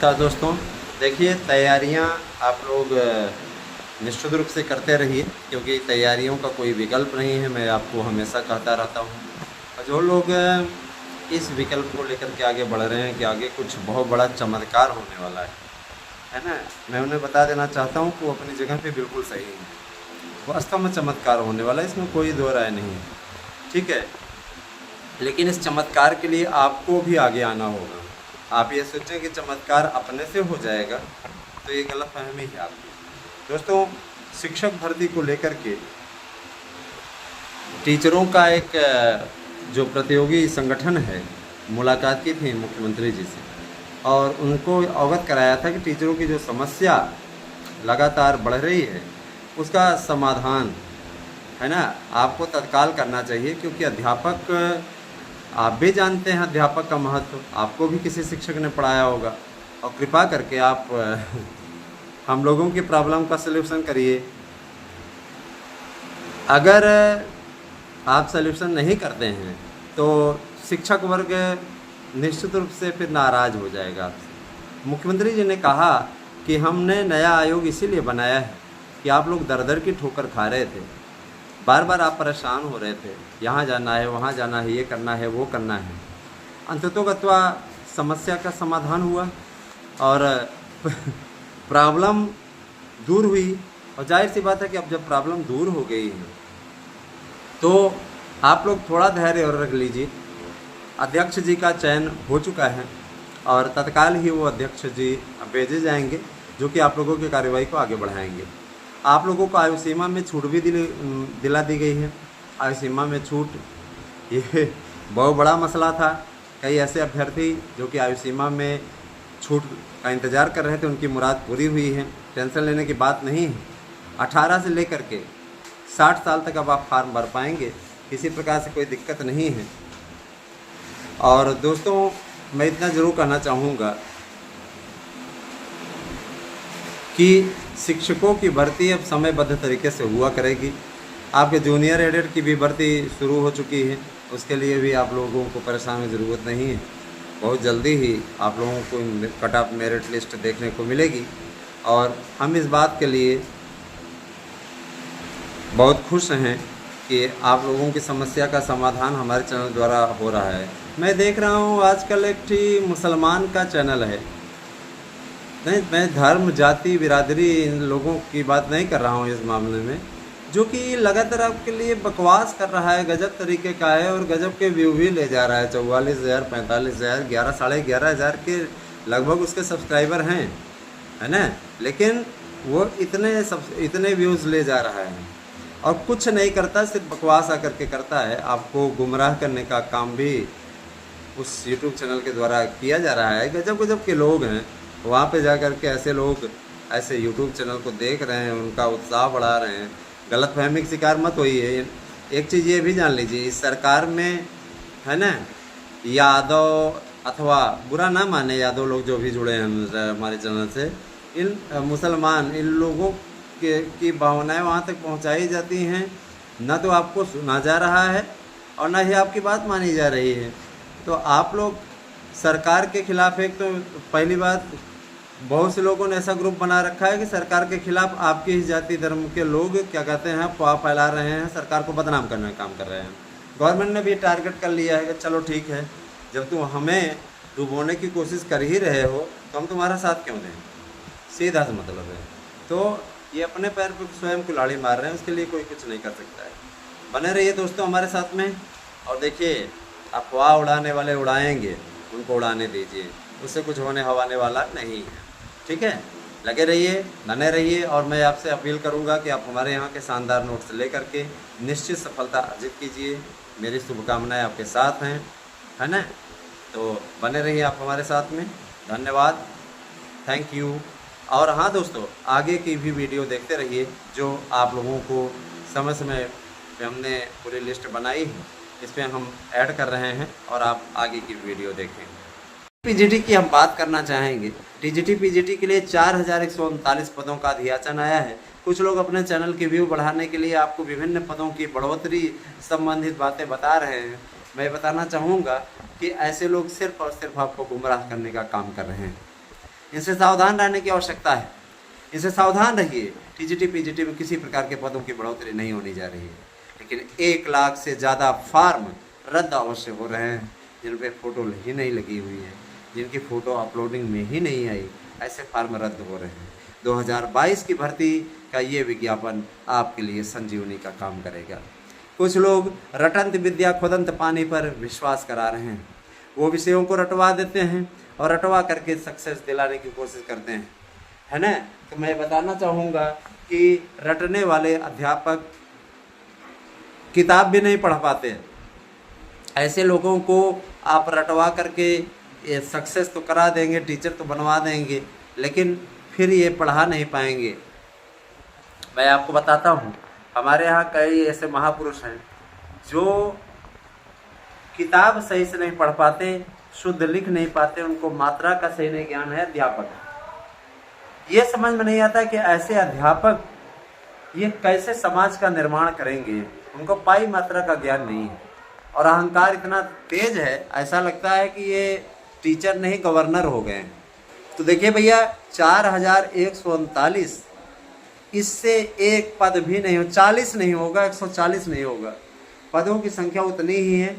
नमस्कार दोस्तों। देखिए, तैयारियां आप लोग निश्चित रूप से करते रहिए, क्योंकि तैयारियों का कोई विकल्प नहीं है। मैं आपको हमेशा कहता रहता हूं। और जो लोग इस विकल्प को लेकर के आगे बढ़ रहे हैं कि आगे कुछ बहुत बड़ा चमत्कार होने वाला है ना, मैं उन्हें बता देना चाहता हूं कि वो अपनी जगह पे बिल्कुल सही है। वास्तव में चमत्कार होने वाला है, इसमें कोई दो राय नहीं है। ठीक है, लेकिन इस चमत्कार के लिए आपको भी आगे आना होगा। आप ये सोचें कि चमत्कार अपने से हो जाएगा, तो ये गलतफहमी है आपकी। दोस्तों, शिक्षक भर्ती को लेकर के टीचरों का एक जो प्रतियोगी संगठन है, मुलाकात की थी मुख्यमंत्री जी से, और उनको अवगत कराया था कि टीचरों की जो समस्या लगातार बढ़ रही है उसका समाधान है ना आपको तत्काल करना चाहिए। क्योंकि अध्यापक, आप भी जानते हैं अध्यापक का महत्व, आपको भी किसी शिक्षक ने पढ़ाया होगा। और कृपा करके आप हम लोगों की प्रॉब्लम का सलूशन करिए। अगर आप सलूशन नहीं करते हैं तो शिक्षक वर्ग निश्चित रूप से फिर नाराज़ हो जाएगा आपसे। मुख्यमंत्री जी ने कहा कि हमने नया आयोग इसीलिए बनाया है कि आप लोग दर दर की ठोकर खा रहे थे, बार बार आप परेशान हो रहे थे, यहाँ जाना है, वहाँ जाना है, ये करना है, वो करना है। अंततोगत्वा समस्या का समाधान हुआ और प्रॉब्लम दूर हुई। और जाहिर सी बात है कि अब जब प्रॉब्लम दूर हो गई है तो आप लोग थोड़ा धैर्य और रख लीजिए। अध्यक्ष जी का चयन हो चुका है और तत्काल ही वो अध्यक्ष जी भेजे जाएंगे, जो कि आप लोगों की कार्यवाही को आगे बढ़ाएंगे। आप लोगों को आयु सीमा में छूट भी दिला दी गई है। आयु सीमा में छूट, ये बहुत बड़ा मसला था। कई ऐसे अभ्यर्थी जो कि आयु सीमा में छूट का इंतज़ार कर रहे थे, उनकी मुराद पूरी हुई है। टेंशन लेने की बात नहीं है। 18 से लेकर के 60 साल तक अब आप फार्म भर पाएंगे, किसी प्रकार से कोई दिक्कत नहीं है। और दोस्तों, मैं इतना ज़रूर कहना चाहूँगा कि शिक्षकों की भर्ती अब समयबद्ध तरीके से हुआ करेगी। आपके जूनियर एडेड की भी भर्ती शुरू हो चुकी है, उसके लिए भी आप लोगों को परेशान होने की ज़रूरत नहीं है। बहुत जल्दी ही आप लोगों को कट ऑफ मेरिट लिस्ट देखने को मिलेगी और हम इस बात के लिए बहुत खुश हैं कि आप लोगों की समस्या का समाधान हमारे चैनल द्वारा हो रहा है। मैं देख रहा हूँ आजकल एक मुसलमान का चैनल है। नहीं, मैं धर्म, जाति, बिरादरी, इन लोगों की बात नहीं कर रहा हूँ इस मामले में, जो कि लगातार आपके लिए बकवास कर रहा है, गजब तरीके का है और गजब के व्यू भी ले जा रहा है। 44,000, 45,000, 11, 11,500 के लगभग उसके सब्सक्राइबर हैं, है ना। लेकिन वो इतने व्यूज़ ले जा रहा है और कुछ नहीं करता, सिर्फ बकवास आकर के करता है। आपको गुमराह करने का काम भी उस यूट्यूब चैनल के द्वारा किया जा रहा है। गजब गजब के लोग हैं, वहाँ पे जा कर के ऐसे लोग ऐसे यूट्यूब चैनल को देख रहे हैं, उनका उत्साह बढ़ा रहे हैं। गलतफहमी का शिकार मत होइए। एक चीज़ ये भी जान लीजिए, इस सरकार में है ना, यादव, अथवा बुरा ना माने यादव लोग जो भी जुड़े हैं हमारे चैनल से, इन मुसलमान, इन लोगों की भावनाएं वहाँ तक पहुँचाई जाती हैं, ना तो आपको सुना जा रहा है और ना ही आपकी बात मानी जा रही है। तो आप लोग सरकार के खिलाफ, एक तो पहली बात, बहुत से लोगों ने ऐसा ग्रुप बना रखा है कि सरकार के खिलाफ आपके ही जाति धर्म के लोग क्या कहते हैं, अफवाह फैला रहे हैं, सरकार को बदनाम करने का काम कर रहे हैं। गवर्नमेंट ने भी टारगेट कर लिया है कि चलो ठीक है, जब तुम हमें डुबोने की कोशिश कर ही रहे हो तो हम तुम्हारा साथ क्यों दें। सीधा सा मतलब है। तो ये अपने पैर पर स्वयं कुल्हाड़ी मार रहे हैं, उसके लिए कोई कुछ नहीं कर सकता है। बने रहिए दोस्तों हमारे साथ में। और देखिए, अफवाह उड़ाने वाले उड़ाएंगे, उनको उड़ाने दीजिए, उससे कुछ होने हवाने वाला नहीं है। ठीक है, लगे रहिए, बने रहिए। और मैं आपसे अपील करूंगा कि आप हमारे यहाँ के शानदार नोट्स लेकर के निश्चित सफलता अर्जित कीजिए। मेरी शुभकामनाएं आपके साथ हैं, है ना। तो बने रहिए आप हमारे साथ में। धन्यवाद, थैंक यू। और हाँ दोस्तों, आगे की भी वीडियो देखते रहिए, जो आप लोगों को समय समय पे हमने पूरी लिस्ट बनाई है, इसमें हम ऐड कर रहे हैं और आप आगे की वीडियो देखें। पीजीटी की हम बात करना चाहेंगे। टीजीटी पीजीटी के लिए 4,139 पदों का अधियाचन आया है। कुछ लोग अपने चैनल के व्यू बढ़ाने के लिए आपको विभिन्न पदों की बढ़ोतरी संबंधित बातें बता रहे हैं। मैं बताना चाहूँगा कि ऐसे लोग सिर्फ और सिर्फ आपको गुमराह करने का काम कर रहे हैं। इनसे सावधान रहने की आवश्यकता है। इनसे सावधान रहिए। टीजीटी पीजीटी में किसी प्रकार के पदों की बढ़ोतरी नहीं होने जा रही है, लेकिन 1 लाख से ज़्यादा फार्म रद्द अवश्य हो रहे हैं जिन पे फ़ोटो ही नहीं लगी हुई है, जिनकी फ़ोटो अपलोडिंग में ही नहीं आई, ऐसे फार्म रद्द हो रहे हैं। 2022 की भर्ती का ये विज्ञापन आपके लिए संजीवनी का काम करेगा। कुछ लोग रटंत विद्या खुदंत पानी पर विश्वास करा रहे हैं। वो विषयों को रटवा देते हैं और रटवा करके सक्सेस दिलाने की कोशिश करते हैं, है ना। तो मैं बताना चाहूँगा कि रटने वाले अध्यापक किताब भी नहीं पढ़ पाते। ऐसे लोगों को आप रटवा करके ये सक्सेस तो करा देंगे, टीचर तो बनवा देंगे, लेकिन फिर ये पढ़ा नहीं पाएंगे। मैं आपको बताता हूँ, हमारे यहाँ कई ऐसे महापुरुष हैं जो किताब सही से नहीं पढ़ पाते, शुद्ध लिख नहीं पाते, उनको मात्रा का सही नहीं ज्ञान है। अध्यापक ये समझ में नहीं आता कि ऐसे अध्यापक ये कैसे समाज का निर्माण करेंगे। उनको पाई मात्रा का ज्ञान नहीं है और अहंकार इतना तेज है, ऐसा लगता है कि ये टीचर नहीं गवर्नर हो गए। तो देखिए भैया, 4139, इससे एक पद भी नहीं हो, 40 नहीं होगा, 140 नहीं होगा। पदों की संख्या उतनी ही है।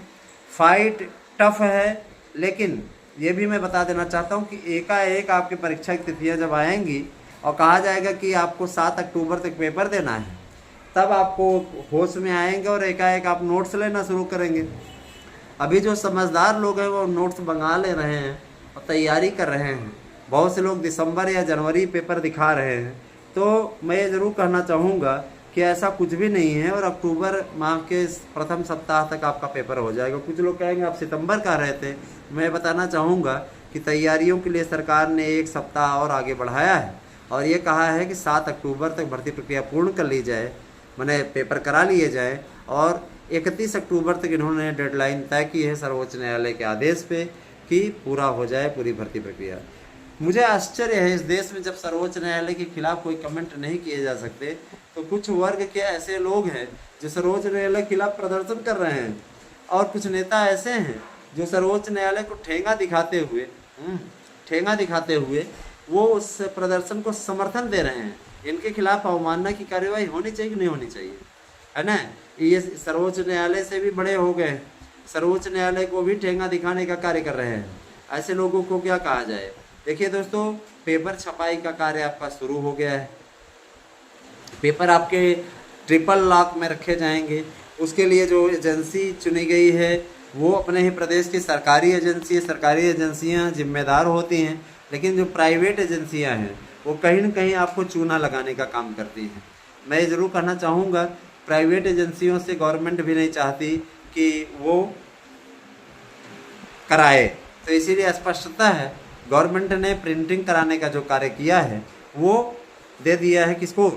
फाइट टफ है, लेकिन ये भी मैं बता देना चाहता हूँ कि एकाएक आपकी परीक्षा की तिथियाँ जब आएंगी और कहा जाएगा कि आपको 7 अक्टूबर तक पेपर देना है, तब आपको होश में आएंगे और एकाएक आप नोट्स लेना शुरू करेंगे। अभी जो समझदार लोग हैं वो नोट्स मंगा ले रहे हैं और तैयारी कर रहे हैं। बहुत से लोग दिसंबर या जनवरी पेपर दिखा रहे हैं। तो मैं ये ज़रूर कहना चाहूँगा कि ऐसा कुछ भी नहीं है और अक्टूबर माह के प्रथम सप्ताह तक आपका पेपर हो जाएगा। कुछ लोग कहेंगे आप सितंबर का रहे थे। मैं बताना चाहूँगा कि तैयारियों के लिए सरकार ने 1 सप्ताह और आगे बढ़ाया है और ये कहा है कि 7 अक्टूबर तक भर्ती प्रक्रिया पूर्ण कर ली जाए, माने पेपर करा लिए जाए। और 31 अक्टूबर तक इन्होंने डेडलाइन तय की है सर्वोच्च न्यायालय के आदेश पे कि पूरा हो जाए पूरी भर्ती प्रक्रिया। मुझे आश्चर्य है, इस देश में जब सर्वोच्च न्यायालय के खिलाफ कोई कमेंट नहीं किए जा सकते, तो कुछ वर्ग के ऐसे लोग हैं जो सर्वोच्च न्यायालय के खिलाफ प्रदर्शन कर रहे हैं और कुछ नेता ऐसे हैं जो सर्वोच्च न्यायालय को ठेंगा दिखाते हुए वो उस प्रदर्शन को समर्थन दे रहे हैं। इनके खिलाफ अवमानना की कार्यवाही होनी चाहिए कि नहीं होनी चाहिए, है ना। ये सर्वोच्च न्यायालय से भी बड़े हो गए, सर्वोच्च न्यायालय को भी ठेंगा दिखाने का कार्य कर रहे हैं। ऐसे लोगों को क्या कहा जाए। देखिए दोस्तों, पेपर छपाई का कार्य आपका शुरू हो गया है। पेपर आपके ट्रिपल लॉक में रखे जाएंगे। उसके लिए जो एजेंसी चुनी गई है वो अपने ही प्रदेश की सरकारी एजेंसी है। सरकारी एजेंसियां जिम्मेदार होती हैं, लेकिन जो प्राइवेट एजेंसियां हैं वो कहीं न कहीं आपको चूना लगाने का काम करती हैं। मैं ये ज़रूर कहना चाहूँगा, प्राइवेट एजेंसियों से गवर्नमेंट भी नहीं चाहती कि वो कराए, तो इसीलिए स्पष्टता है गवर्नमेंट ने प्रिंटिंग कराने का जो कार्य किया है वो दे दिया है किसको,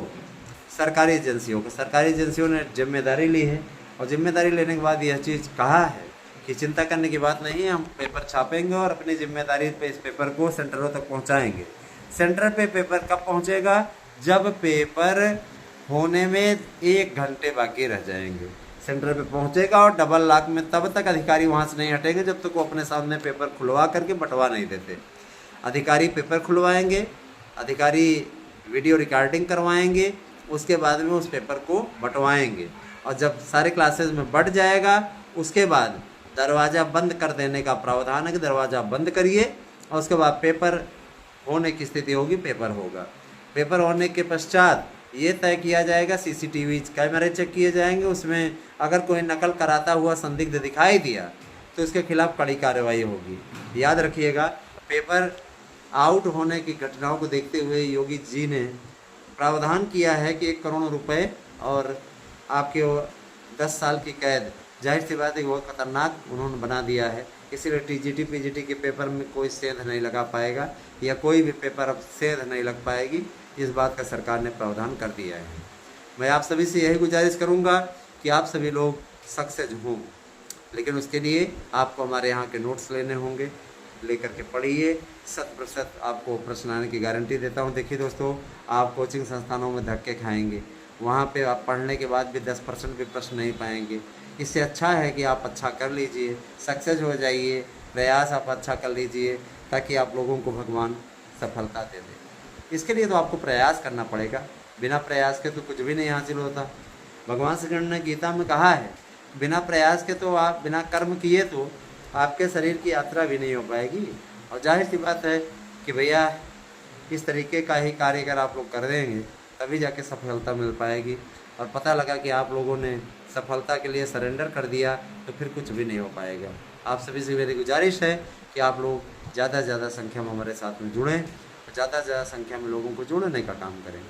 सरकारी एजेंसियों को। सरकारी एजेंसियों ने जिम्मेदारी ली है और जिम्मेदारी लेने के बाद यह चीज़ कहा है कि चिंता करने की बात नहीं है, हम पेपर छापेंगे और अपनी जिम्मेदारी पे इस पेपर को सेंटरों तक पहुंचाएंगे। सेंटर पे पेपर कब पहुंचेगा, जब पेपर होने में 1 घंटे बाकी रह जाएंगे, सेंटर पे पहुंचेगा और डबल लॉक में। तब तक अधिकारी वहां से नहीं हटेंगे जब तक वो अपने सामने पेपर खुलवा करके बंटवा नहीं देते। अधिकारी पेपर खुलवाएंगे, अधिकारी वीडियो रिकॉर्डिंग करवाएंगे, उसके बाद में उस पेपर को बंटवाएंगे और जब सारे क्लासेस में बंट जाएगा उसके बाद दरवाज़ा बंद कर देने का प्रावधान है कि दरवाज़ा बंद करिए और उसके बाद पेपर होने की स्थिति होगी, पेपर होगा। पेपर होने के पश्चात ये तय किया जाएगा, सीसीटीवी कैमरे चेक किए जाएंगे, उसमें अगर कोई नकल कराता हुआ संदिग्ध दिखाई दिया तो उसके खिलाफ कड़ी कार्रवाई होगी। याद रखिएगा, पेपर आउट होने की घटनाओं को देखते हुए योगी जी ने प्रावधान किया है कि 1 करोड़ रुपए और आपके 10 साल की कैद। जाहिर सी बात है वो खतरनाक उन्होंने बना दिया है, इसीलिए टीजीटी पीजीटी के पेपर में कोई सेंध नहीं लगा पाएगा या कोई भी पेपर अब सेंध नहीं लग पाएगी। इस बात का सरकार ने प्रावधान कर दिया है। मैं आप सभी से यही गुजारिश करूंगा कि आप सभी लोग सक्सेस हों, लेकिन उसके लिए आपको हमारे यहाँ के नोट्स लेने होंगे, लेकर के पढ़िए। 100% आपको प्रश्न आने की गारंटी देता हूँ। देखिए दोस्तों, आप कोचिंग संस्थानों में धक्के खाएंगे, वहाँ पे आप पढ़ने के बाद भी 10% भी प्रश्न नहीं पाएंगे। इससे अच्छा है कि आप अच्छा कर लीजिए, सक्सेस हो जाइए, प्रयास आप अच्छा कर लीजिए, ताकि आप लोगों को भगवान सफलता दे दे। इसके लिए तो आपको प्रयास करना पड़ेगा, बिना प्रयास के तो कुछ भी नहीं हासिल होता। भगवान श्री कृष्ण ने गीता में कहा है, बिना प्रयास के तो आप बिना कर्म किए तो आपके शरीर की यात्रा भी नहीं हो पाएगी। और जाहिर सी बात है कि भैया इस तरीके का ही कार्य अगर आप लोग कर देंगे तभी जाके सफलता मिल पाएगी। और पता लगा कि आप लोगों ने सफलता के लिए सरेंडर कर दिया तो फिर कुछ भी नहीं हो पाएगा। आप सभी से मेरी गुजारिश है कि आप लोग ज़्यादा से ज़्यादा संख्या में हमारे साथ में जुड़ें, ज़्यादा से ज़्यादा संख्या में लोगों को जोड़ने का काम करें।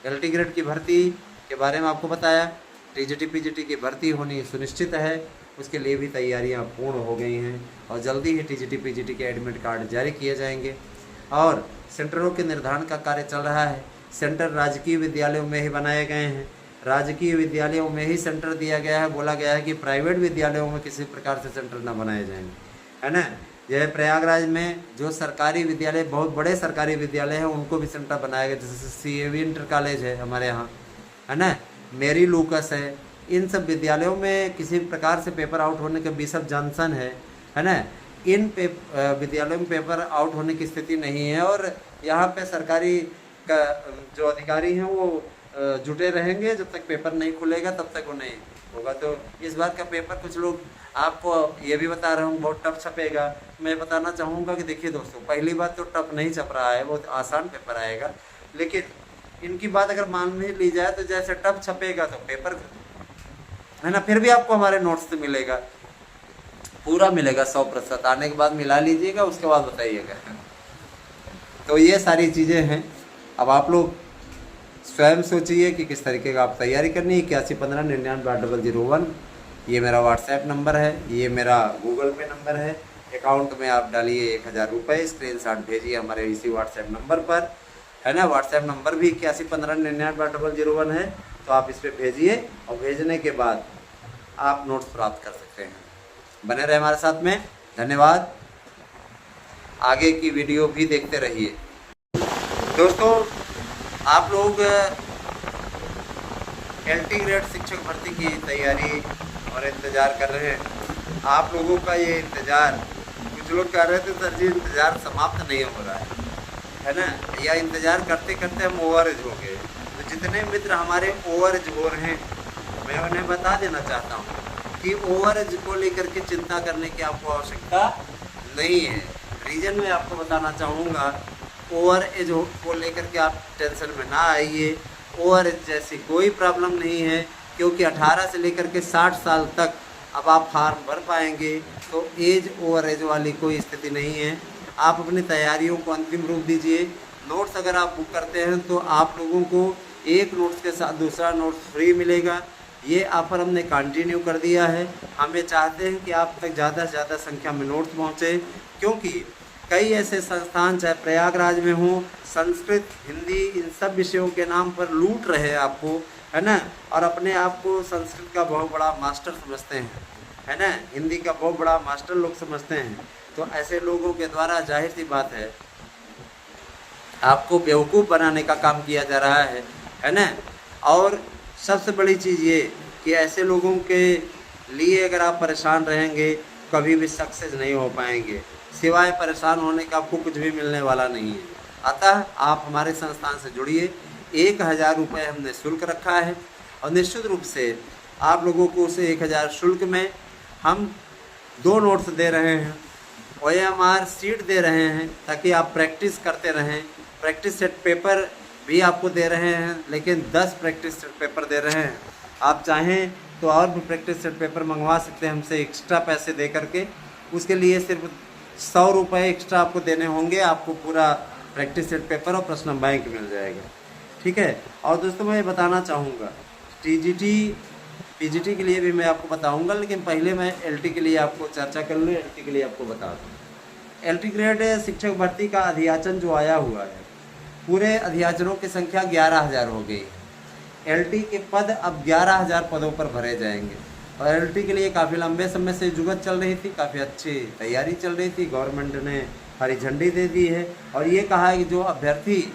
LT ग्रेड की भर्ती के बारे में आपको बताया, TGT PGT की भर्ती होनी सुनिश्चित है, उसके लिए भी तैयारियां पूर्ण हो गई हैं और जल्दी ही TGT PGT के एडमिट कार्ड जारी किए जाएंगे। और सेंटरों के निर्धारण का कार्य चल रहा है। सेंटर राजकीय विद्यालयों में ही बनाए गए हैं, राजकीय विद्यालयों में ही सेंटर दिया गया है। बोला गया है कि प्राइवेट विद्यालयों में किसी प्रकार से सेंटर ना बनाए जाएंगे, है ना। यह प्रयागराज में जो सरकारी विद्यालय, बहुत बड़े सरकारी विद्यालय हैं, उनको भी सेंटर बनाया गया, जैसे CAV इंटर कॉलेज है हमारे यहाँ, है ना, मेरी लूकस है। इन सब विद्यालयों में किसी प्रकार से पेपर आउट होने के, बिशप जॉनसन है ना, इन विद्यालयों में पेपर आउट होने की स्थिति नहीं है। और यहाँ पे सरकारी का जो अधिकारी हैं वो जुटे रहेंगे, जब तक पेपर नहीं खुलेगा तब तक वो नहीं होगा। तो इस बार का पेपर कुछ लोग आपको ये भी बता रहा हूँ बहुत टफ छपेगा। मैं बताना चाहूँगा कि देखिए दोस्तों, पहली बात तो टफ नहीं छप रहा है, बहुत आसान पेपर आएगा। लेकिन इनकी बात अगर मान में ली जाए तो जैसे टफ छपेगा तो पेपर, है ना, फिर भी आपको हमारे नोट्स से मिलेगा, पूरा मिलेगा 100%। आने के बाद मिला लीजिएगा, उसके बाद बताइएगा। तो ये सारी चीज़ें हैं। अब आप लोग स्वयं सोचिए कि किस तरीके का आप तैयारी करनी है। 8115998001 ये मेरा व्हाट्सएप नंबर है, ये मेरा गूगल पे नंबर है। अकाउंट में आप डालिए 1000 रुपये, स्क्रीनशॉट भेजिए हमारे इसी व्हाट्सएप नंबर पर, है ना। व्हाट्सएप नंबर भी 8115998001 है, तो आप इस पर भेजिए और भेजने के बाद आप नोट्स प्राप्त कर सकते हैं। बने रहे हमारे साथ में, धन्यवाद। आगे की वीडियो भी देखते रहिए। दोस्तों, आप लोग LT ग्रेड शिक्षक भर्ती की तैयारी और इंतज़ार कर रहे हैं। आप लोगों का ये इंतज़ार, कुछ लोग कह रहे थे सर जी इंतज़ार समाप्त नहीं हो रहा है ना, या इंतज़ार करते करते हम ओवरेज हो गए। तो जितने मित्र हमारे ओवरेज हो रहे हैं, मैं उन्हें बता देना चाहता हूँ कि ओवरेज को लेकर के चिंता करने की आपको आवश्यकता नहीं है। रीज़न मैं आपको बताना चाहूँगा, ओवर एज को लेकर के आप टेंशन में ना आइए। ओवर एज जैसी कोई प्रॉब्लम नहीं है, क्योंकि 18 से लेकर के 60 साल तक अब आप फार्म भर पाएंगे। तो एज ओवर एज वाली कोई स्थिति नहीं है। आप अपनी तैयारियों को अंतिम रूप दीजिए। नोट्स अगर आप बुक करते हैं तो आप लोगों को एक नोट्स के साथ दूसरा नोट्स फ्री मिलेगा। ये ऑफर हमने कंटिन्यू कर दिया है। हम ये चाहते हैं कि आप तक ज़्यादा से ज़्यादा संख्या में नोट्स पहुँचे, क्योंकि कई ऐसे संस्थान चाहे प्रयागराज में हों, संस्कृत, हिंदी, इन सब विषयों के नाम पर लूट रहे हैं आपको, है ना, और अपने आप को संस्कृत का बहुत बड़ा मास्टर समझते हैं, है ना, हिंदी का बहुत बड़ा मास्टर लोग समझते हैं। तो ऐसे लोगों के द्वारा जाहिर सी बात है आपको बेवकूफ़ बनाने का काम किया जा रहा है ना। और सबसे बड़ी चीज़ ये कि ऐसे लोगों के लिए अगर आप परेशान रहेंगे कभी भी सक्सेस नहीं हो पाएंगे। सिवाय परेशान होने का आपको कुछ भी मिलने वाला नहीं है। अतः आप हमारे संस्थान से जुड़िए। 1000 रुपये हमने शुल्क रखा है और निश्चित रूप से आप लोगों को उसे 1000 शुल्क में हम 2 नोट्स दे रहे हैं, OMR सीट दे रहे हैं, ताकि आप प्रैक्टिस करते रहें। प्रैक्टिस सेट पेपर भी आपको दे रहे हैं, लेकिन 10 प्रैक्टिस सेट पेपर दे रहे हैं। आप चाहें तो और भी प्रैक्टिस सेट पेपर मंगवा सकते हैं हमसे एक्स्ट्रा पैसे दे करके। उसके लिए सिर्फ 100 रुपये एक्स्ट्रा आपको देने होंगे। आपको पूरा प्रैक्टिस सेट पेपर और प्रश्न बैंक मिल जाएगा, ठीक है। और दोस्तों मैं ये बताना चाहूँगा, TGT PGT के लिए भी मैं आपको बताऊंगा, लेकिन पहले मैं LT के लिए आपको चर्चा कर लूँ। LT के लिए आपको बता दूँ, LT ग्रेड शिक्षक भर्ती का अधियाचन जो आया हुआ है, पूरे अधियाचनों की संख्या 11,000 हो गई। LT के पद अब 11,000 पदों पर भरे जाएंगे। और LT के लिए काफ़ी लंबे समय से जुगत चल रही थी, काफ़ी अच्छी तैयारी चल रही थी। गवर्नमेंट ने हरी झंडी दे दी है और ये कहा है कि जो अभ्यर्थी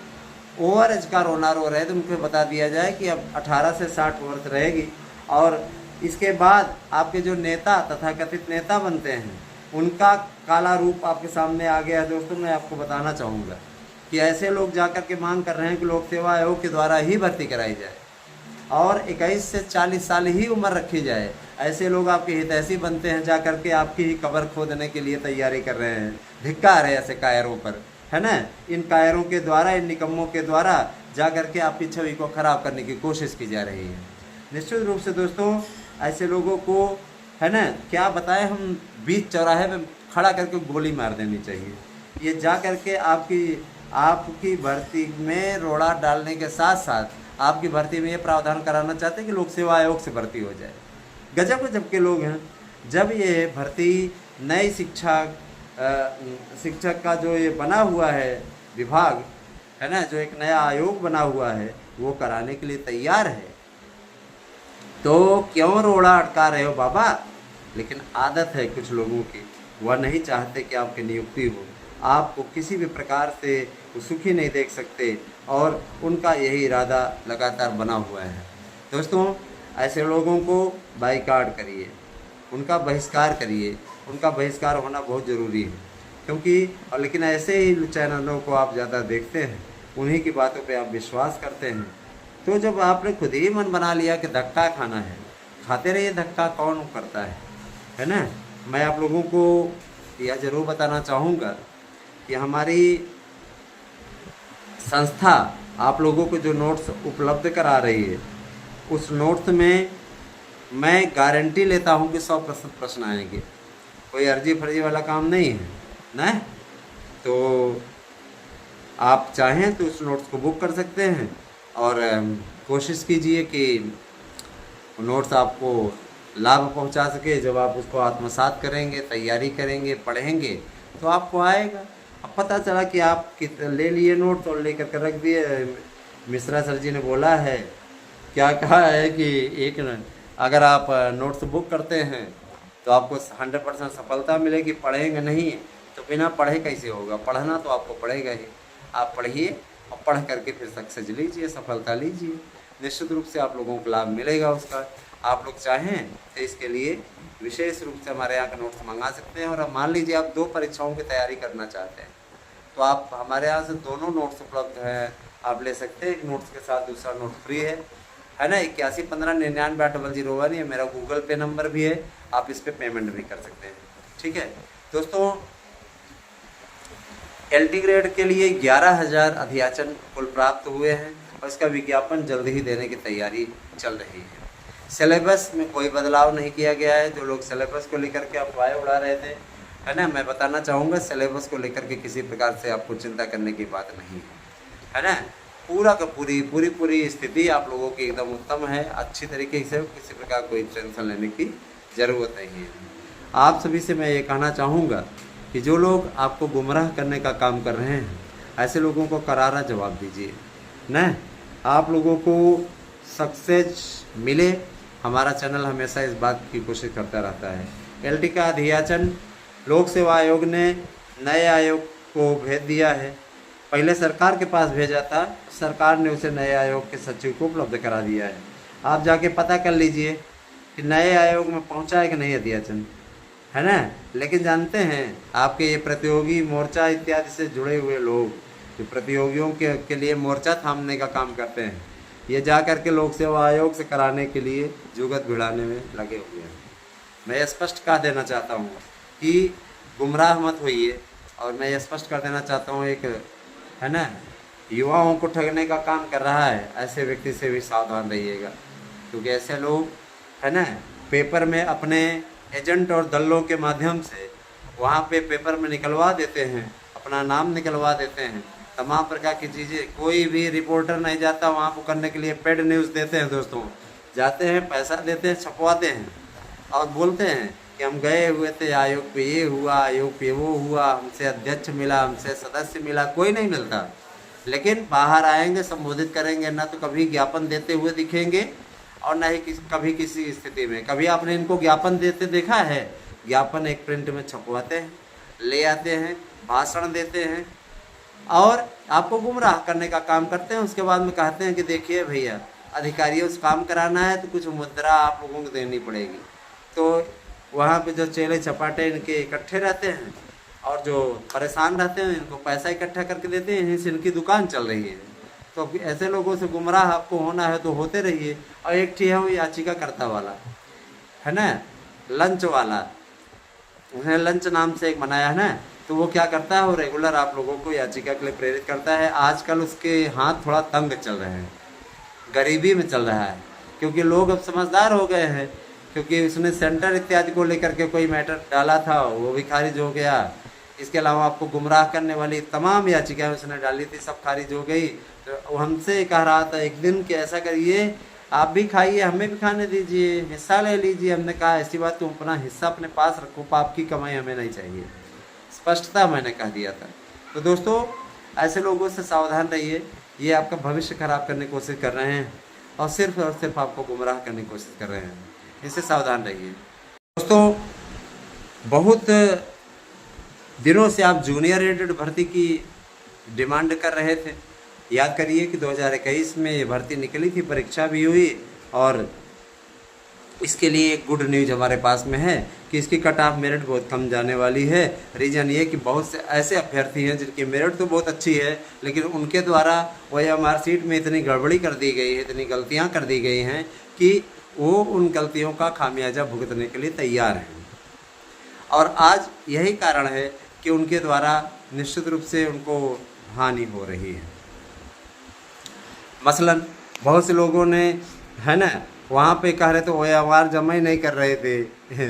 ओवर एज का रोना रो रहे थे उनको बता दिया जाए कि अब 18 से 60 वर्ष रहेगी। और इसके बाद आपके जो नेता तथा कथित नेता बनते हैं उनका काला रूप आपके सामने आ गया है। दोस्तों मैं आपको बताना चाहूँगा कि ऐसे लोग जाकर के मांग कर रहे हैं कि लोक सेवा आयोग के द्वारा ही भर्ती कराई जाए और 21 से 40 साल ही उम्र रखी जाए। ऐसे लोग आपके हितैषी बनते हैं, जा करके आपकी ही कब्र खोदने के लिए तैयारी कर रहे हैं। धिक्कार है ऐसे कायरों पर, है ना। इन कायरों के द्वारा, इन निकम्मों के द्वारा जा करके आपकी छवि को खराब करने की कोशिश की जा रही है। निश्चित रूप से दोस्तों ऐसे लोगों को, है ना, क्या बताएं हम, बीच चौराहे में खड़ा करके गोली मार देनी चाहिए। ये जा करके आपकी भर्ती में रोड़ा डालने के साथ साथ आपकी भर्ती में ये प्रावधान कराना चाहते हैं कि लोक सेवा आयोग से भर्ती हो जाए। गजब के लोग हैं। जब ये भर्ती नई शिक्षक का जो ये बना हुआ है विभाग, है ना, जो एक नया आयोग बना हुआ है, वो कराने के लिए तैयार है, तो क्यों रोड़ा अटका रहे हो बाबा। लेकिन आदत है कुछ लोगों की, वह नहीं चाहते कि आपकी नियुक्ति हो, आपको किसी भी प्रकार से सुखी नहीं देख सकते और उनका यही इरादा लगातार बना हुआ है। दोस्तों ऐसे लोगों को बाइकाट करिए, उनका बहिष्कार करिए। उनका बहिष्कार होना बहुत ज़रूरी है, क्योंकि और लेकिन ऐसे ही चैनलों को आप ज़्यादा देखते हैं, उन्हीं की बातों पे आप विश्वास करते हैं। तो जब आपने खुद ही मन बना लिया कि धक्का खाना है, खाते रहिए। धक्का कौन करता है ना। मैं आप लोगों को यह ज़रूर बताना चाहूँगा कि हमारी संस्था आप लोगों को जो नोट्स उपलब्ध करा रही है, उस नोट्स में मैं गारंटी लेता हूँ कि 100% प्रश्न आएंगे। कोई अर्जी फर्जी वाला काम नहीं है ना। तो आप चाहें तो उस नोट्स को बुक कर सकते हैं और कोशिश कीजिए कि नोट्स आपको लाभ पहुंचा सके। जब आप उसको आत्मसात करेंगे, तैयारी करेंगे, पढ़ेंगे, तो आपको आएगा। अब पता चला कि आप ले लिए नोट्स और लेकर के रख दिए। मिश्रा सर जी ने बोला है, क्या कहा है कि अगर आप नोट्स बुक करते हैं तो आपको 100% सफलता मिलेगी। पढ़ेंगे नहीं तो बिना पढ़े कैसे होगा। पढ़ना तो आपको पड़ेगा ही। आप पढ़िए और पढ़ करके फिर सक्सेस लीजिए, सफलता लीजिए। निश्चित रूप से आप लोगों को लाभ मिलेगा उसका। आप लोग चाहें तो इसके लिए विशेष रूप से हमारे यहाँ का नोट्स मंगा सकते हैं। और अब मान लीजिए आप 2 परीक्षाओं की तैयारी करना चाहते हैं, तो आप हमारे यहाँ से दोनों नोट्स उपलब्ध हैं, आप ले सकते हैं। एक नोट्स के साथ दूसरा नोट फ्री है ना। 8115998001 ये मेरा गूगल पे नंबर भी है, आप इस पर पेमेंट भी कर सकते हैं। ठीक है दोस्तों, LT ग्रेड के लिए 11,000 अध्याचन कुल प्राप्त हुए हैं और इसका विज्ञापन जल्द ही देने की तैयारी चल रही है। सिलेबस में कोई बदलाव नहीं किया गया है। जो लोग सिलेबस को लेकर के अफवाहें उड़ा रहे थे, है ना, मैं बताना चाहूँगा सिलेबस को लेकर के किसी प्रकार से आपको चिंता करने की बात नहीं है ना। पूरा का पूरी स्थिति आप लोगों की एकदम उत्तम है, अच्छी तरीके से, किसी प्रकार कोई टेंशन लेने की ज़रूरत नहीं है। आप सभी से मैं ये कहना चाहूँगा कि जो लोग आपको गुमराह करने का काम कर रहे हैं, ऐसे लोगों को करारा जवाब दीजिए न। आप लोगों को सक्सेस मिले, हमारा चैनल हमेशा इस बात की कोशिश करता रहता है। LT का अध्याचन लोक सेवा आयोग ने नए आयोग को भेज दिया है। पहले सरकार के पास भेजा था, सरकार ने उसे नए आयोग के सचिव को उपलब्ध करा दिया है। आप जाके पता कर लीजिए कि नए आयोग में पहुंचा है कि नहीं अध्याचन, है ना। लेकिन जानते हैं आपके ये प्रतियोगी मोर्चा इत्यादि से जुड़े हुए लोग, जो प्रतियोगियों के लिए मोर्चा थामने का काम करते हैं, ये जा कर के लोक सेवा आयोग से कराने के लिए जुगत भिड़ाने में लगे हुए हैं। मैं स्पष्ट कह देना चाहता हूँ कि गुमराह मत होइए। और मैं ये स्पष्ट कर देना चाहता हूँ, एक है ना, युवाओं को ठगने का काम कर रहा है, ऐसे व्यक्ति से भी सावधान रहिएगा। क्योंकि ऐसे लोग, है ना, पेपर में अपने एजेंट और दल्लों के माध्यम से वहाँ पे पेपर में निकलवा देते हैं, अपना नाम निकलवा देते हैं, तमाम प्रकार की चीज़ें। कोई भी रिपोर्टर नहीं जाता वहाँ को करने के लिए। पेड न्यूज़ देते हैं दोस्तों, जाते हैं, पैसा देते हैं, छपवाते हैं और बोलते हैं कि हम गए हुए थे आयोग पे, ये हुआ, आयोग पे वो हुआ, हमसे अध्यक्ष मिला, हमसे सदस्य मिला। कोई नहीं मिलता। लेकिन बाहर आएंगे, संबोधित करेंगे, ना तो कभी ज्ञापन देते हुए दिखेंगे और ना ही कभी किसी स्थिति में। कभी आपने इनको ज्ञापन देते देखा है? ज्ञापन एक प्रिंट में छपवाते हैं, ले आते हैं, भाषण देते हैं और आपको गुमराह करने का काम करते हैं। उसके बाद में कहते हैं कि देखिए भैया, अधिकारियों से काम कराना है तो कुछ मुद्रा आप लोगों को देनी पड़ेगी। तो वहाँ पे जो चेले चपाटे इनके इकट्ठे रहते हैं और जो परेशान रहते हैं इनको पैसा इकट्ठा करके देते हैं, यहीं से इनकी दुकान चल रही है। तो ऐसे लोगों से गुमराह आपको होना है तो होते रहिए। और एक ठीक है वो याचिकाकर्ता वाला है ना, लंच वाला, उसने लंच नाम से एक बनाया है ना, तो वो क्या करता है, वो रेगुलर आप लोगों को याचिका के लिए प्रेरित करता है। आजकल उसके हाथ थोड़ा तंग चल रहे हैं, गरीबी में चल रहा है, क्योंकि लोग अब समझदार हो गए हैं। क्योंकि उसने सेंटर इत्यादि को लेकर के कोई मैटर डाला था, वो भी खारिज हो गया। इसके अलावा आपको गुमराह करने वाली तमाम याचिकाएं उसने डाली थी, सब खारिज हो गई। तो वो हमसे कह रहा था एक दिन कि ऐसा करिए, आप भी खाइए, हमें भी खाने दीजिए, हिस्सा ले लीजिए। हमने कहा ऐसी बात, तुम अपना हिस्सा अपने पास रखो, पाप की कमाई हमें नहीं चाहिए। स्पष्टता मैंने कह दिया था। तो दोस्तों ऐसे लोगों से सावधान रहिए, ये आपका भविष्य खराब करने की कोशिश कर रहे हैं और सिर्फ आपको गुमराह करने की कोशिश कर रहे हैं। इससे सावधान रहिए। दोस्तों बहुत दिनों से आप जूनियर एडेड भर्ती की डिमांड कर रहे थे। याद करिए कि 2021 में ये भर्ती निकली थी, परीक्षा भी हुई, और इसके लिए एक गुड न्यूज़ हमारे पास में है कि इसकी कट ऑफ मेरिट बहुत कम जाने वाली है। रीज़न ये कि बहुत से ऐसे अभ्यर्थी हैं जिनकी मेरिट तो बहुत अच्छी है, लेकिन उनके द्वारा वह मार्कशीट में इतनी गड़बड़ी कर दी गई है, इतनी गलतियां कर दी गई हैं कि वो उन गलतियों का खामियाजा भुगतने के लिए तैयार हैं। और आज यही कारण है कि उनके द्वारा निश्चित रूप से उनको हानि हो रही है। मसलन बहुत से लोगों ने है ना वहाँ पे कह रहे थे OMR जमा ही नहीं कर रहे थे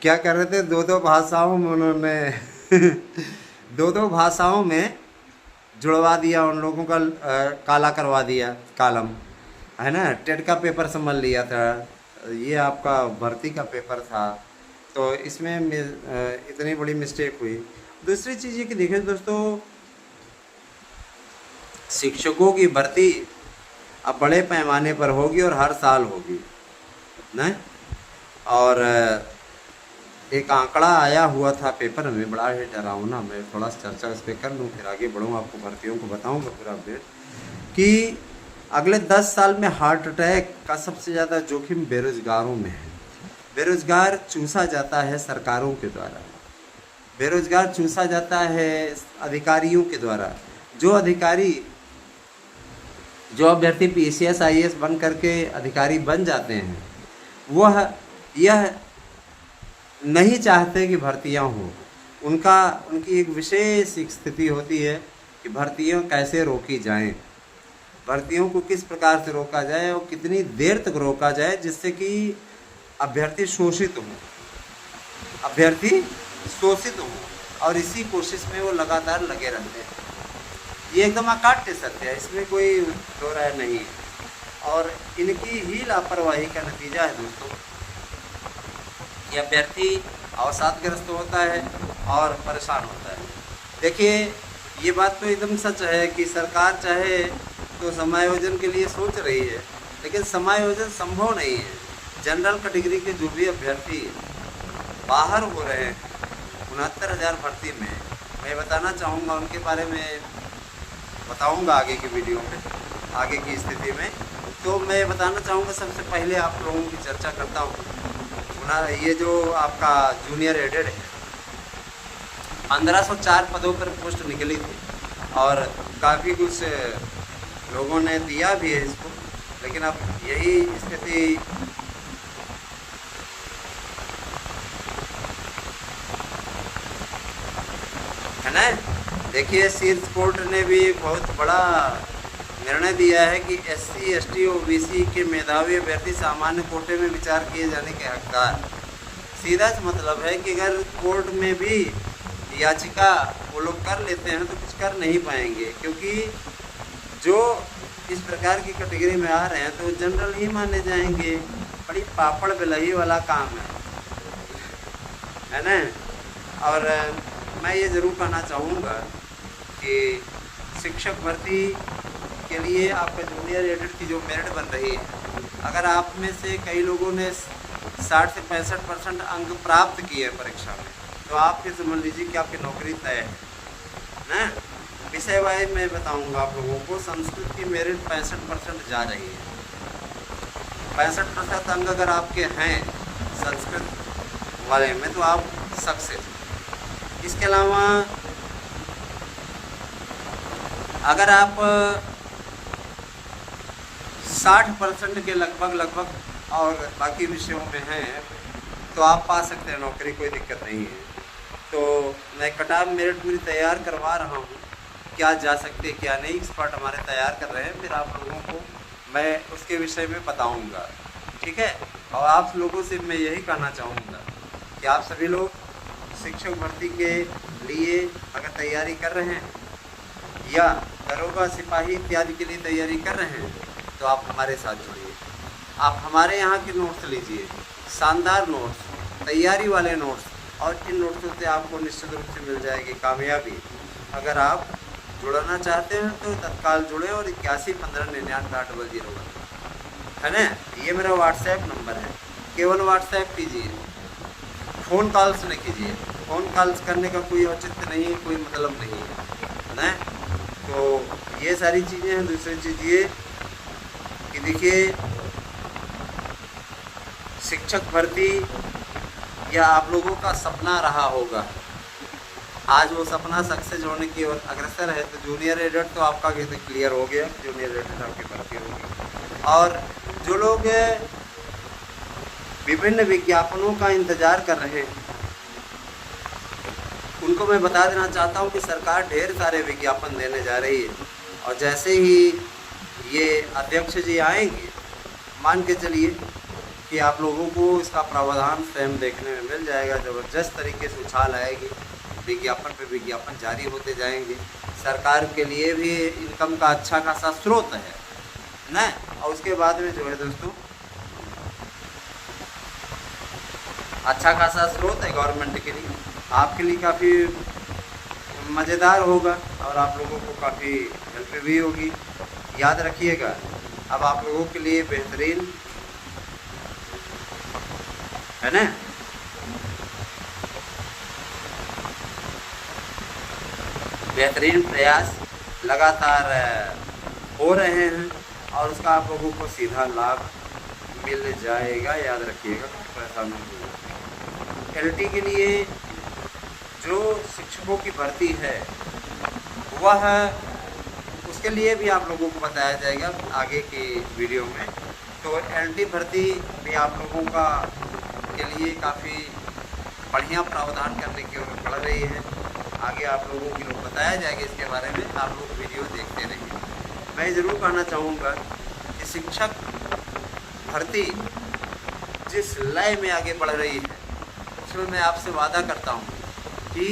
क्या कर रहे थे, दो भाषाओं में उन्होंने दो भाषाओं में जुड़वा दिया, उन लोगों का काला करवा दिया, कालम है ना, टेट का पेपर समझ लिया था, ये आपका भर्ती का पेपर था। तो इसमें इतनी बड़ी मिस्टेक हुई। दूसरी चीज़ ये कि देखिए दोस्तों, शिक्षकों की भर्ती अब बड़े पैमाने पर होगी और हर साल होगी ना। और एक आंकड़ा आया हुआ था पेपर में, बड़ा ही डरावना। मैं थोड़ा चर्चा इस पर कर लूँ फिर आगे बढ़ूँ, आपको भर्तियों को बताऊँगा पूरा अपडेट। कि अगले 10 साल में हार्ट अटैक का सबसे ज़्यादा जोखिम बेरोजगारों में है। बेरोजगार चूसा जाता है सरकारों के द्वारा, बेरोजगार चूसा जाता है अधिकारियों के द्वारा। जो अभ्यर्थी PCS IAS बन करके अधिकारी बन जाते हैं, वह यह नहीं चाहते कि भर्तियां हों। उनकी एक विशेष स्थिति होती है कि भर्तियां कैसे रोकी जाएं, भर्तियों को किस प्रकार से रोका जाए और कितनी देर तक रोका जाए जिससे कि अभ्यर्थी शोषित हों, और इसी कोशिश में वो लगातार लगे रहते हैं। ये एकदम अकाट्य सत्य है, इसमें कोई दो राय नहीं है। और इनकी ही लापरवाही का नतीजा है दोस्तों कि अभ्यर्थी अवसादग्रस्त होता है और परेशान होता है। देखिए ये बात तो एकदम सच है कि सरकार चाहे तो समायोजन के लिए सोच रही है, लेकिन समायोजन संभव नहीं है। जनरल कैटेगरी के जो भी अभ्यर्थी बाहर हो रहे हैं 69,000 भर्ती में, मैं बताना चाहूँगा, उनके बारे में बताऊँगा आगे की वीडियो में, आगे की स्थिति में। तो मैं बताना चाहूँगा, सबसे पहले आप लोगों की चर्चा करता हूँ। ये जो आपका जूनियर एडेड है, 1504 पदों पर पोस्ट निकली थी और काफ़ी कुछ लोगों ने दिया भी है इसको, लेकिन अब यही स्थिति है ना। देखिए शीर्ष कोर्ट ने भी बहुत बड़ा निर्णय दिया है कि SC ST OBC के मेधावी अभ्यर्थी सामान्य कोटे में विचार किए जाने के हकदार। सीधा मतलब है कि अगर कोर्ट में भी याचिका वो लोग कर लेते हैं तो कुछ कर नहीं पाएंगे, क्योंकि जो इस प्रकार की कैटेगरी में आ रहे हैं तो जनरल ही माने जाएंगे। बड़ी पापड़ बेलही वाला काम है ना। और मैं ये ज़रूर कहना चाहूँगा कि शिक्षक भर्ती के लिए आपका जूनियर एडेड की जो मेरिट बन रही है, अगर आप में से कई लोगों ने 60 से 65% अंक प्राप्त किए परीक्षा में, तो आप ये समझ लीजिए कि आपकी नौकरी तय है ना। विषय वाइज मैं बताऊंगा आप लोगों को। संस्कृत की मेरिट 65% जा रही है। 65% अंक अगर आपके हैं संस्कृत वाले में तो आप सक्सेस। इसके अलावा अगर आप 60% के लगभग और बाकी विषयों में हैं तो आप पा सकते हैं नौकरी, कोई दिक्कत नहीं है। तो मैं कट ऑफ मेरिट पूरी तैयार करवा रहा हूँ, क्या जा सकते क्या नहीं, एक्सपर्ट हमारे तैयार कर रहे हैं, फिर आप लोगों को मैं उसके विषय में बताऊँगा, ठीक है। और आप लोगों से मैं यही कहना चाहूँगा कि आप सभी लोग शिक्षक भर्ती के लिए अगर तैयारी कर रहे हैं या दरोगा सिपाही इत्यादि के लिए तैयारी कर रहे हैं तो आप हमारे साथ जुड़िए। आप हमारे यहाँ के नोट्स लीजिए, शानदार नोट्स, तैयारी वाले नोट्स, और इन नोट्सों से आपको निश्चित रूप से मिल जाएगी कामयाबी। अगर आप जुड़ना चाहते हैं तो तत्काल जुड़ें और 8115998001 है ना, ये मेरा व्हाट्सएप नंबर है। केवल व्हाट्सएप कीजिए, फ़ोन कॉल्स नहीं कीजिए। फ़ोन कॉल्स करने का कोई औचित्य नहीं है, कोई मतलब नहीं है ना। तो ये सारी चीज़ें हैं। दूसरी चीज़ ये कि देखिए, शिक्षक भर्ती या आप लोगों का सपना रहा होगा, आज वो सपना सक्सेस होने की ओर अग्रसर है। तो जूनियर एडेड तो आपका क्लियर हो गया, जूनियर एडेड आपकी भर्ती होगी। और जो लोग विभिन्न विज्ञापनों का इंतज़ार कर रहे हैं उनको मैं बता देना चाहता हूं कि सरकार ढेर सारे विज्ञापन देने जा रही है, और जैसे ही ये अध्यक्ष जी आएंगे, मान के चलिए कि आप लोगों को इसका प्रावधान स्वयं देखने में मिल जाएगा। ज़बरदस्त तरीके से उछाल आएगी, विज्ञापन पे विज्ञापन जारी होते जाएंगे। सरकार के लिए भी इनकम का अच्छा खासा स्रोत है ना। और उसके बाद में जो है दोस्तों, अच्छा खासा स्रोत है गवर्नमेंट के लिए, आपके लिए काफ़ी मज़ेदार होगा और आप लोगों को काफ़ी हेल्प भी होगी। याद रखिएगा, अब आप लोगों के लिए बेहतरीन है ना, बेहतरीन प्रयास लगातार हो रहे हैं और उसका आप लोगों को सीधा लाभ मिल जाएगा। याद रखिएगा, परेशान नहीं होगा। एलटी के लिए जो शिक्षकों की भर्ती है वह उसके लिए भी आप लोगों को बताया जाएगा आगे के वीडियो में। तो एलटी भर्ती भी आप लोगों का के लिए काफ़ी बढ़िया प्रावधान करने की ओर बढ़ रही है। आगे आप लोगों को बताया जाएगा इसके बारे में, आप लोग वीडियो देखते रहिए। मैं ज़रूर कहना चाहूँगा कि शिक्षक भर्ती जिस लय में आगे बढ़ रही है उसमें मैं आपसे वादा करता हूँ कि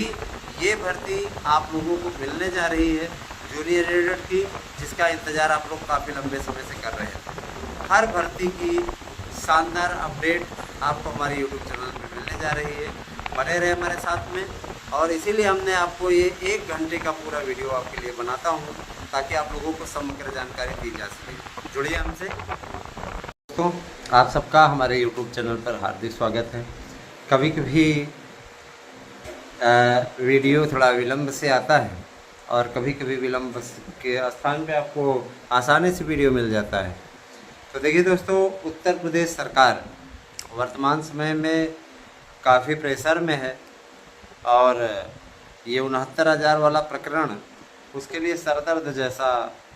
ये भर्ती आप लोगों को मिलने जा रही है, जूनियर एडेड की, जिसका इंतज़ार आप लोग काफ़ी लंबे समय से कर रहे हैं। हर भर्ती की शानदार अपडेट आपको हमारे यूट्यूब चैनल पर मिलने जा रही है। बने रहे हमारे साथ में, और इसीलिए हमने आपको ये 1 घंटे का पूरा वीडियो आपके लिए बनाता हूँ ताकि आप लोगों को समग्र जानकारी दी जा सके। जुड़िए हमसे। दोस्तों, आप सबका हमारे यूट्यूब चैनल पर हार्दिक स्वागत है। कभी कभी वीडियो थोड़ा विलंब से आता है और कभी कभी विलंब के स्थान पे आपको आसानी से वीडियो मिल जाता है। तो देखिए दोस्तों, उत्तर प्रदेश सरकार वर्तमान समय में काफ़ी प्रेशर में है और ये 69,000 वाला प्रकरण उसके लिए सरदर्द जैसा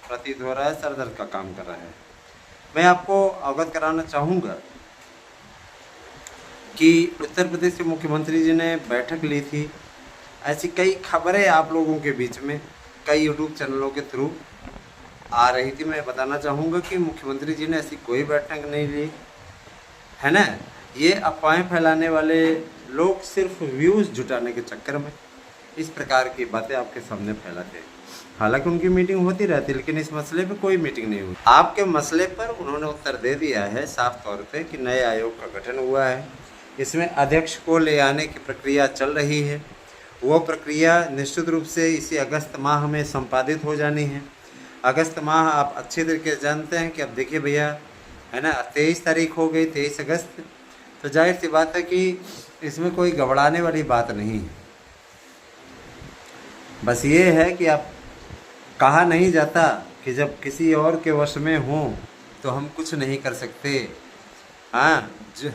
प्रतीत हो रहा है, सरदर्द का काम कर रहा है। मैं आपको अवगत कराना चाहूँगा कि उत्तर प्रदेश के मुख्यमंत्री जी ने बैठक ली थी। ऐसी कई खबरें आप लोगों के बीच में कई यूट्यूब चैनलों के थ्रू आ रही थी। मैं बताना चाहूँगा कि मुख्यमंत्री जी ने ऐसी कोई बैठक नहीं ली है ना। ये अफवाहें फैलाने वाले लोग सिर्फ व्यूज़ जुटाने के चक्कर में इस प्रकार की बातें आपके सामने फैलाते हैं। हालांकि उनकी मीटिंग होती रहती है, लेकिन इस मसले पे कोई मीटिंग नहीं हुई। आपके मसले पर उन्होंने उत्तर दे दिया है साफ तौर पे कि नए आयोग का गठन हुआ है, इसमें अध्यक्ष को ले आने की प्रक्रिया चल रही है। वो प्रक्रिया निश्चित रूप से इसी अगस्त माह में संपादित हो जानी है। अगस्त माह आप अच्छे तरीके से जानते हैं कि अब देखिए भैया, है ना, 23 तारीख हो गई, 23 अगस्त। तो जाहिर सी बात है कि इसमें कोई घबराने वाली बात नहीं है। बस ये है कि आप कहा नहीं जाता कि जब किसी और के वश में हो तो हम कुछ नहीं कर सकते। हाँ, जो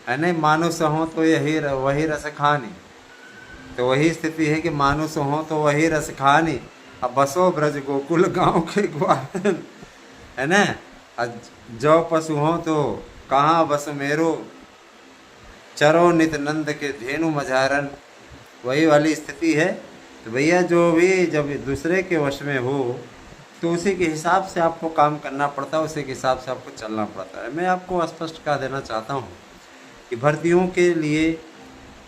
है ना, मानो सहो तो यही वही रस खानी। तो वही स्थिति है कि मानुष हो तो वही रस खानी, अब बसो ब्रज गोकुल गांव के ग्वाल, है ना। जो पशु हो तो कहाँ बस मेरो, चरो नित नंद के धेनु मझारन, वही वाली स्थिति है। तो भैया जो भी जब दूसरे के वश में हो तो उसी के हिसाब से आपको काम करना पड़ता है, उसी के हिसाब से आपको चलना पड़ता है। मैं आपको स्पष्ट कह देना चाहता हूँ कि भर्तियों के लिए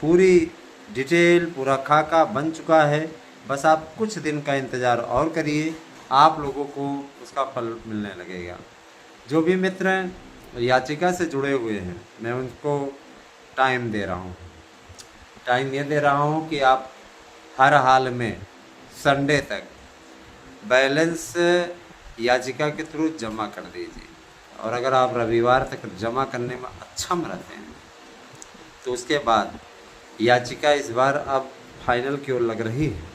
पूरी डिटेल, पूरा खाका बन चुका है। बस आप कुछ दिन का इंतज़ार और करिए, आप लोगों को उसका फल मिलने लगेगा। जो भी मित्र याचिका से जुड़े हुए हैं मैं उनको टाइम दे रहा हूँ। टाइम ये दे रहा हूँ कि आप हर हाल में संडे तक बैलेंस याचिका के थ्रू जमा कर दीजिए। और अगर आप रविवार तक जमा करने में अक्षम रहते हैं तो उसके बाद याचिका इस बार अब फाइनल की ओर लग रही है।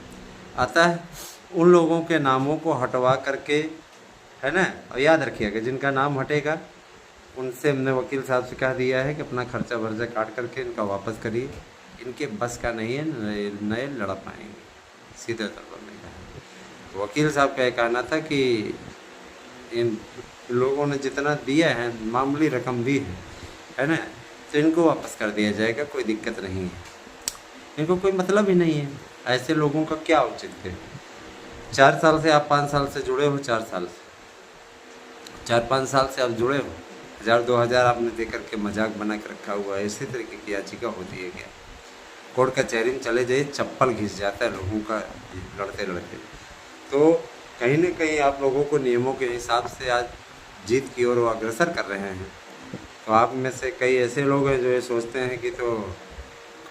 अतः उन लोगों के नामों को हटवा करके, है ना, और याद रखिएगा जिनका नाम हटेगा उनसे हमने वकील साहब से कह दिया है कि अपना खर्चा वर्जा काट करके इनका वापस करिए, इनके बस का नहीं है, नए लड़ पाएंगे, सीधे तौर पर नहीं कहा। तो वकील साहब का कहना था कि इन लोगों ने जितना दिया है, मामूली रकम दी है ना, तो इनको वापस कर दिया जाएगा, कोई दिक्कत नहीं है, इनको कोई मतलब ही नहीं है। ऐसे लोगों का क्या उचित है? 4 साल से आप 5 साल से जुड़े हो, 4 साल से 4-5 साल से आप जुड़े हो, 1000-2000 आपने दे करके मजाक बना के रखा हुआ है। इसी तरीके की याचिका होती है क्या? कोर्ट कचहरी में चले जाइए, चप्पल घिस जाता है लोगों का लड़ते लड़ते। तो कहीं ना कहीं आप लोगों को नियमों के हिसाब से आज जीत की ओर अग्रसर कर रहे हैं। तो आप में से कई ऐसे लोग हैं जो ये सोचते हैं कि तो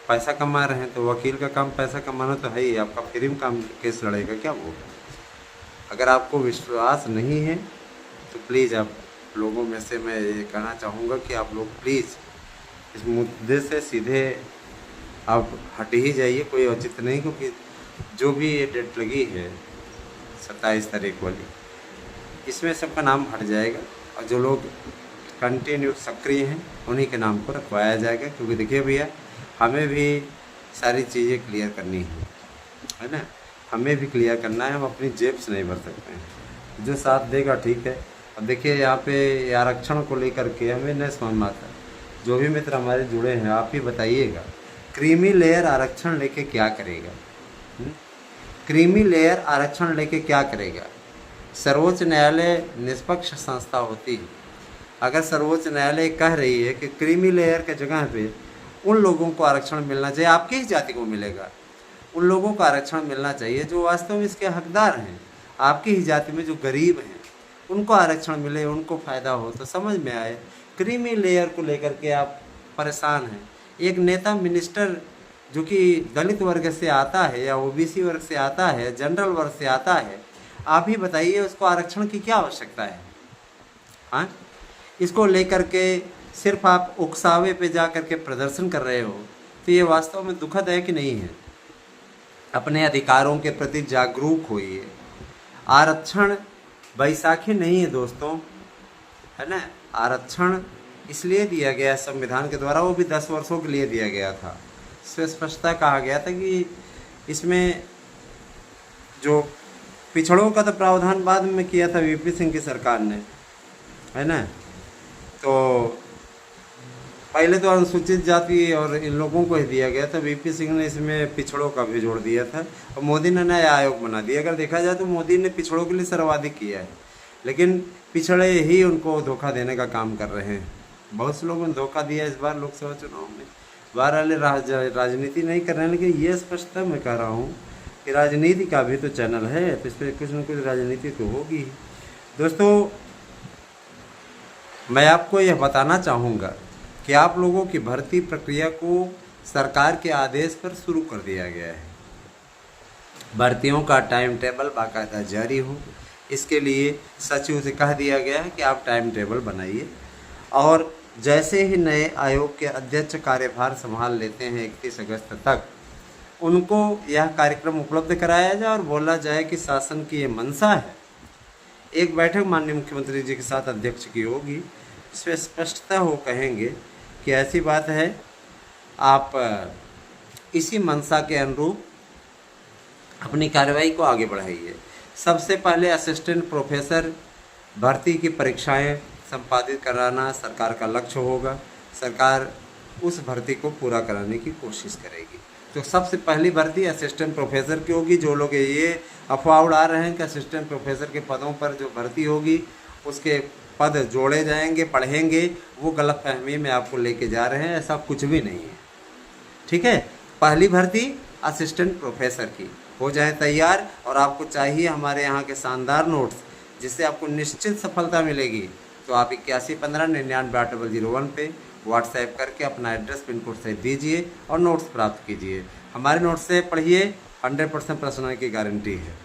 पैसा कमा रहे हैं, तो वकील का काम पैसा कमाना तो है ही, आपका फ्री में काम केस लड़ेगा क्या वो? अगर आपको विश्वास नहीं है तो प्लीज़ आप लोगों में से मैं ये कहना चाहूँगा कि आप लोग प्लीज़ इस मुद्दे से सीधे आप हट ही जाइए, कोई औचित्य नहीं। क्योंकि जो भी ये डेट लगी है 27 तारीख वाली, इसमें सबका नाम हट जाएगा और जो लोग कंटिन्यू सक्रिय हैं उन्हीं के नाम को रखवाया जाएगा। क्योंकि देखिए भैया, हमें भी सारी चीज़ें क्लियर करनी है ना, हमें भी क्लियर करना है, हम अपनी जेब से नहीं भर सकते हैं। जो साथ देगा ठीक है। अब देखिए यहाँ पे आरक्षण को लेकर के हमें नहीं समझ में आता। जो भी मित्र हमारे जुड़े हैं आप ही बताइएगा, क्रीमी लेयर आरक्षण लेके क्या करेगा? क्रीमी लेयर आरक्षण लेके क्या करेगा? सर्वोच्च न्यायालय निष्पक्ष संस्था होती है। अगर सर्वोच्च न्यायालय कह रही है कि क्रीमी लेयर के जगह पे उन लोगों को आरक्षण मिलना चाहिए, आपकी ही जाति को मिलेगा, उन लोगों को आरक्षण मिलना चाहिए जो वास्तव में इसके हकदार हैं, आपकी ही जाति में जो गरीब हैं उनको आरक्षण मिले, उनको फ़ायदा हो, तो समझ में आए। क्रीमी लेयर को लेकर के आप परेशान हैं। एक नेता मिनिस्टर जो कि दलित वर्ग से आता है या ओबीसी वर्ग से आता है, जनरल वर्ग से आता है, आप ही बताइए उसको आरक्षण की क्या आवश्यकता है? हाँ, इसको लेकर के सिर्फ आप उकसावे पे जा कर के प्रदर्शन कर रहे हो, तो ये वास्तव में दुखद है कि नहीं है? अपने अधिकारों के प्रति जागरूक होइए। आरक्षण बैसाखी नहीं है दोस्तों, है ना। आरक्षण इसलिए दिया गया संविधान के द्वारा, वो भी 10 वर्षों के लिए दिया गया था। इसमें स्पष्टता कहा गया था कि इसमें जो पिछड़ों का तो प्रावधान बाद में किया था वीपी सिंह की सरकार ने, है ना। तो पहले तो अनुसूचित जाति और इन लोगों को ही दिया गया था, वीपी सिंह ने इसमें पिछड़ों का भी जोड़ दिया था और मोदी ने नया आयोग बना दिया। अगर देखा जाए तो मोदी ने पिछड़ों के लिए सर्वाधिक किया है, लेकिन पिछड़े ही उनको धोखा देने का काम कर रहे हैं। बहुत से लोगों ने धोखा दिया इस बार लोकसभा चुनाव में। बाहर वाले राजनीति नहीं कर रहे हैं, लेकिन ये स्पष्टता मैं कह रहा हूँ कि राजनीति का भी तो चैनल है, तो इस पर कुछ न कुछ राजनीति तो होगी। दोस्तों, मैं आपको यह बताना चाहूँगा कि आप लोगों की भर्ती प्रक्रिया को सरकार के आदेश पर शुरू कर दिया गया है। भर्तियों का टाइम टेबल बाकायदा जारी हो, इसके लिए सचिव से कह दिया गया है कि आप टाइम टेबल बनाइए और जैसे ही नए आयोग के अध्यक्ष कार्यभार संभाल लेते हैं 31 अगस्त तक, उनको यह कार्यक्रम उपलब्ध कराया जाए और बोला जाए कि शासन की ये मंशा है। एक बैठक माननीय मुख्यमंत्री जी के साथ अध्यक्ष की होगी, इसमें स्पष्टता हो कहेंगे कि ऐसी बात है, आप इसी मंशा के अनुरूप अपनी कार्रवाई को आगे बढ़ाइए। सबसे पहले असिस्टेंट प्रोफेसर भर्ती की परीक्षाएं संपादित कराना सरकार का लक्ष्य होगा। सरकार उस भर्ती को पूरा कराने की कोशिश करेगी। तो सबसे पहली भर्ती असिस्टेंट प्रोफेसर की होगी। जो लोग ये अफवाह उड़ा रहे हैं कि असिस्टेंट प्रोफेसर के पदों पर जो भर्ती होगी उसके पद जोड़े जाएंगे, पढ़ेंगे, वो गलत फहमी में आपको लेके जा रहे हैं। ऐसा कुछ भी नहीं है, ठीक है। पहली भर्ती असिस्टेंट प्रोफेसर की हो जाए तैयार, और आपको चाहिए हमारे यहाँ के शानदार नोट्स जिससे आपको निश्चित सफलता मिलेगी, तो आप 8115998001 पे व्हाट्सएप करके अपना एड्रेस पिन कोड सहित दीजिए और नोट्स प्राप्त कीजिए। हमारे नोट्स से पढ़िए, 100% प्रश्नों की गारंटी है।